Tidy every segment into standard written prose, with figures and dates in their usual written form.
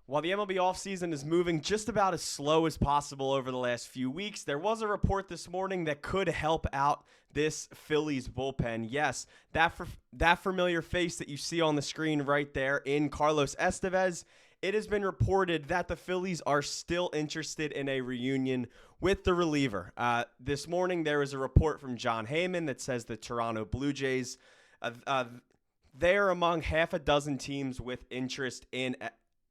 While the MLB offseason is moving just about as slow as possible over the last few weeks, there was a report this morning that could help out this Phillies bullpen. Yes, that familiar face that you see on the screen right there in Carlos Estevez. It has been reported that the Phillies are still interested in a reunion with the reliever. This morning, there was a report from John Heyman that says the Toronto Blue Jays, they are among half a dozen teams with interest in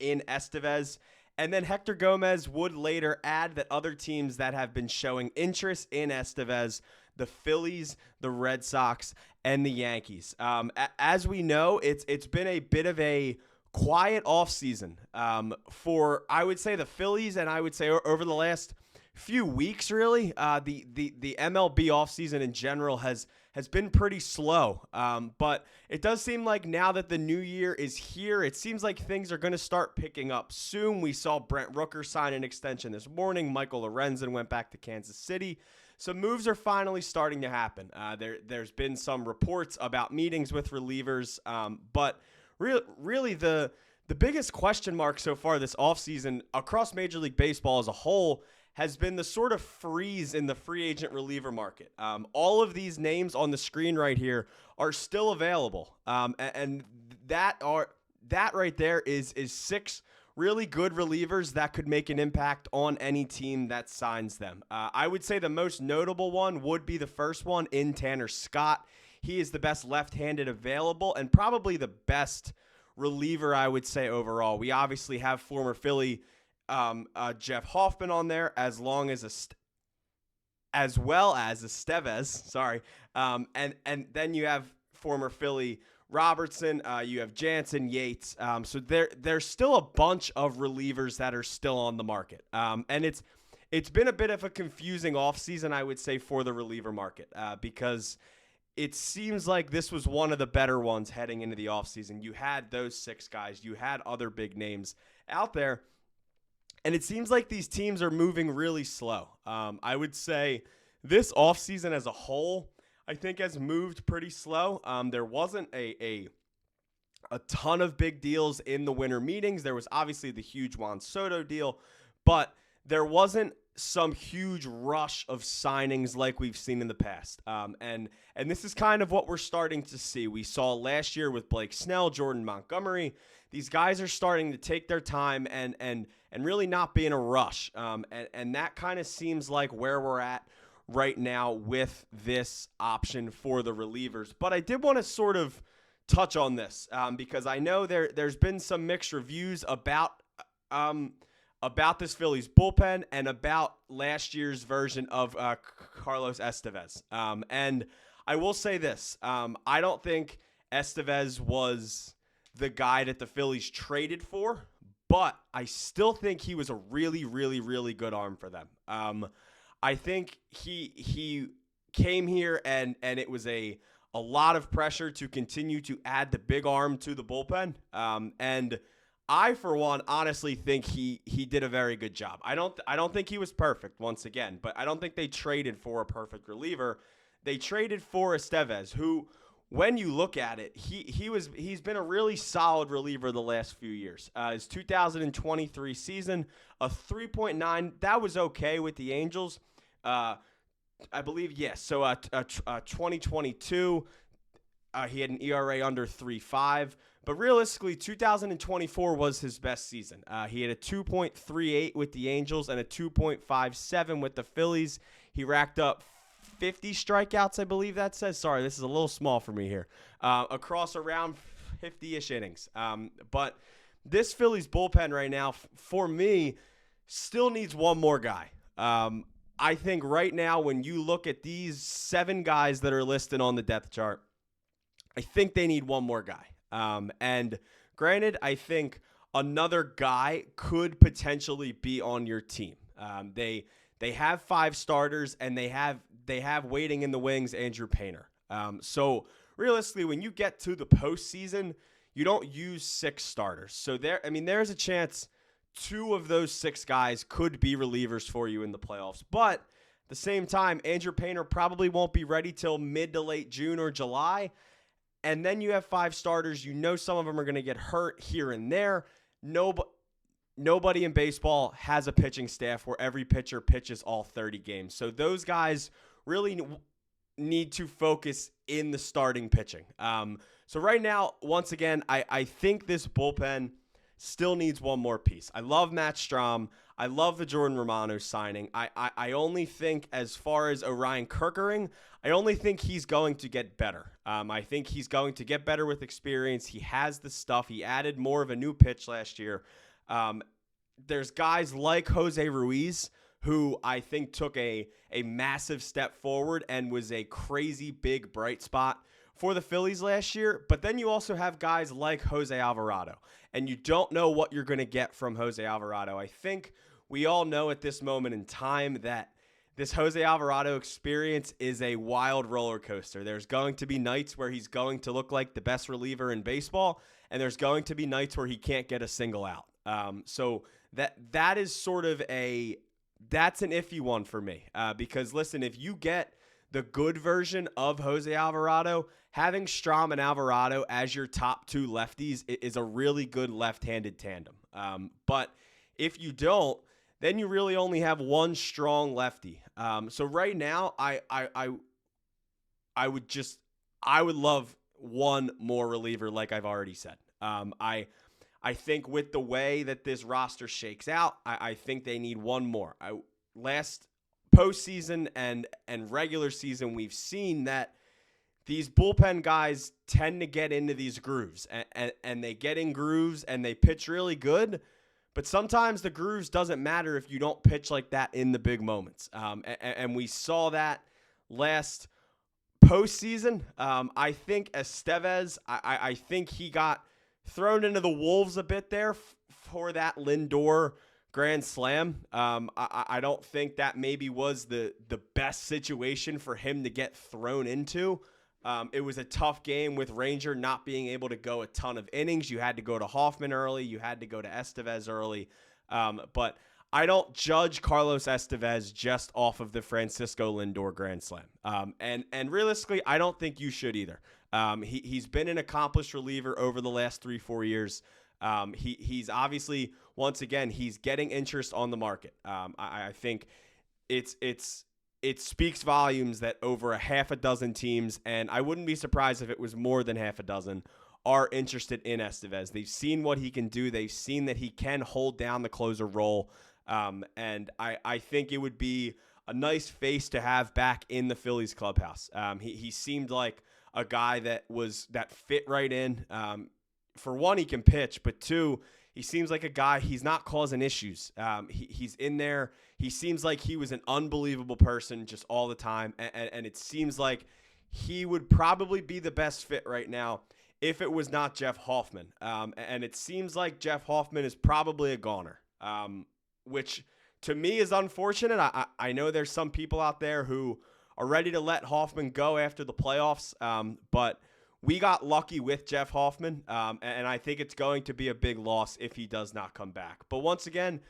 Estevez. And then Hector Gomez would later add that other teams that have been showing interest in Estevez, the Phillies, the Red Sox, and the Yankees. As we know, it's been a bit of a quiet offseason for, I would say, the Phillies, and I would say over the last few weeks, really, the MLB offseason in general has been pretty slow. But it does seem like now that the new year is here, it seems like things are going to start picking up soon. We saw Brent Rooker sign an extension this morning. Michael Lorenzen went back to Kansas City. So moves are finally starting to happen. There's been some reports about meetings with relievers, but really the biggest question mark so far this offseason across Major League Baseball as a whole has been the sort of freeze in the free agent reliever market. All of these names on the screen right here are still available, and that right there is 6 really good relievers that could make an impact on any team that signs them. I would say the most notable one would be the first one in Tanner Scott. He is the best left-handed available and probably the best reliever, I would say, overall. We obviously have former Philly Jeff Hoffman on there, as well as Estevez. Sorry, and then you have former Philly Robertson. You have Jansen, Yates. So there's still a bunch of relievers that are still on the market. And it's been a bit of a confusing offseason, I would say, for the reliever market because it seems like this was one of the better ones heading into the offseason. You had those 6 guys. You had other big names out there. And it seems like these teams are moving really slow. I would say this offseason as a whole, I think, has moved pretty slow. There wasn't a ton of big deals in the winter meetings. There was obviously the huge Juan Soto deal, but there wasn't some huge rush of signings like we've seen in the past. And this is kind of what we're starting to see. We saw last year with Blake Snell, Jordan Montgomery. These guys are starting to take their time and really not be in a rush. And that kind of seems like where we're at right now with this option for the relievers. But I did want to sort of touch on this because I know there's been some mixed reviews about this Phillies bullpen and about last year's version of Carlos Estevez. And I will say this. I don't think Estevez was the guy that the Phillies traded for, but I still think he was a really, really, really good arm for them. I think he came here and it was a lot of pressure to continue to add the big arm to the bullpen. And I, for one, honestly think he did a very good job. I don't think he was perfect once again, but I don't think they traded for a perfect reliever. They traded for Estevez, who, when you look at it, he's been a really solid reliever the last few years. His 2023 season, a 3.9, that was okay with the Angels. I believe, yes. So 2022, he had an ERA under 3.5. But realistically, 2024 was his best season. He had a 2.38 with the Angels and a 2.57 with the Phillies. He racked up 50 strikeouts, I believe that says. Sorry, this is a little small for me here. Across around 50-ish innings. But this Phillies bullpen right now, for me, still needs one more guy. I think right now when you look at these 7 guys that are listed on the depth chart, I think they need one more guy. And granted, I think another guy could potentially be on your team. They have 5 starters and they have waiting in the wings Andrew Painter. So realistically, when you get to the postseason, you don't use 6 starters. So there's a chance 2 of those 6 guys could be relievers for you in the playoffs. But at the same time, Andrew Painter probably won't be ready till mid to late June or July. And then you have 5 starters. You know some of them are going to get hurt here and there. nobody in baseball has a pitching staff where every pitcher pitches all 30 games. So those guys really need to focus in the starting pitching. So right now, once again, I think this bullpen still needs one more piece. I love Matt Strahm. I love the Jordan Romano signing. I only think, as far as Orion Kerkering, I only think he's going to get better. I think he's going to get better with experience. He has the stuff. He added more of a new pitch last year. There's guys like Jose Ruiz, who I think took a massive step forward and was a crazy big bright spot for the Phillies last year. But then you also have guys like Jose Alvarado, and you don't know what you're going to get from Jose Alvarado. I think we all know at this moment in time that this Jose Alvarado experience is a wild roller coaster. There's going to be nights where he's going to look like the best reliever in baseball, and there's going to be nights where he can't get a single out. So that is sort of that's an iffy one for me. Because listen, if you get the good version of Jose Alvarado, having Strahm and Alvarado as your top two lefties is a really good left-handed tandem. But if you don't, then you really only have one strong lefty. So right now, I would love one more reliever, like I've already said. I think with the way that this roster shakes out, I think they need one more. Last postseason and regular season, we've seen that these bullpen guys tend to get into these grooves, and they get in grooves and they pitch really good. But sometimes the grooves doesn't matter if you don't pitch like that in the big moments. And we saw that last postseason. I think Estevez, I think he got thrown into the wolves a bit there for that Lindor grand slam. I don't think that maybe was the best situation for him to get thrown into. It was a tough game with Ranger not being able to go a ton of innings. You had to go to Hoffman early. You had to go to Estevez early. But I don't judge Carlos Estevez just off of the Francisco Lindor grand slam. And realistically, I don't think you should either. He's been an accomplished reliever over the last 3-4 years. He's obviously, once again, he's getting interest on the market. I think it speaks volumes that over a half a dozen teams, and I wouldn't be surprised if it was more than half a dozen, are interested in Estevez. They've seen what he can do. They've seen that he can hold down the closer role. And I think it would be a nice face to have back in the Phillies clubhouse. He seemed like a guy that fit right in. For one, he can pitch, but two, he seems like a guy, he's not causing issues. He's in there. He seems like he was an unbelievable person just all the time. And it seems like he would probably be the best fit right now if it was not Jeff Hoffman. And it seems like Jeff Hoffman is probably a goner, which to me is unfortunate. I know there's some people out there who are ready to let Hoffman go after the playoffs, but we got lucky with Jeff Hoffman, and I think it's going to be a big loss if he does not come back. But once again,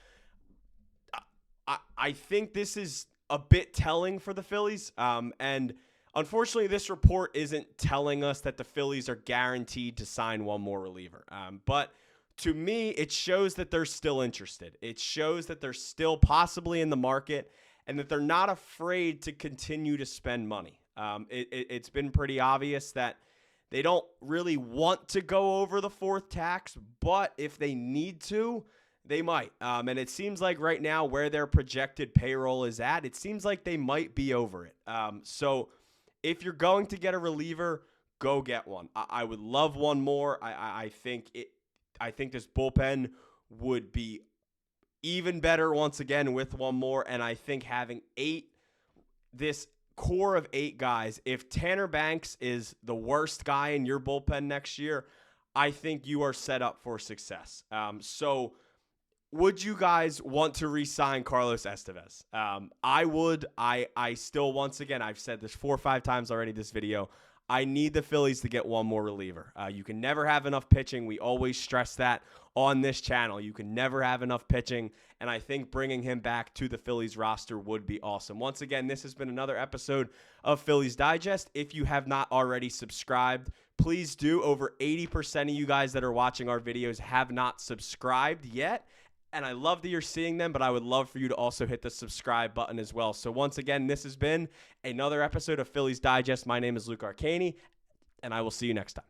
I think this is a bit telling for the Phillies, and unfortunately, this report isn't telling us that the Phillies are guaranteed to sign one more reliever. But to me, it shows that they're still interested. It shows that they're still possibly in the market and that they're not afraid to continue to spend money. It's been pretty obvious that they don't really want to go over the fourth tax, but if they need to, they might. And it seems like right now where their projected payroll is at, it seems like they might be over it. So if you're going to get a reliever, go get one. I would love one more. I think this bullpen would be even better once again with one more. And I think having this core of 8 guys, if Tanner Banks is the worst guy in your bullpen next year, I think you are set up for success. So would you guys want to re-sign Carlos Estevez? I would. I still, once again, I've said this 4 or 5 times already this video, I need the Phillies to get one more reliever. You can never have enough pitching. We always stress that on this channel. You can never have enough pitching, and I think bringing him back to the Phillies roster would be awesome. Once again, this has been another episode of Phillies Digest. If you have not already subscribed, please do. Over 80% of you guys that are watching our videos have not subscribed yet. and I love that you're seeing them, but I would love for you to also hit the subscribe button as well. So once again, this has been another episode of Phillies Digest. My name is Luke Arcaini, and I will see you next time.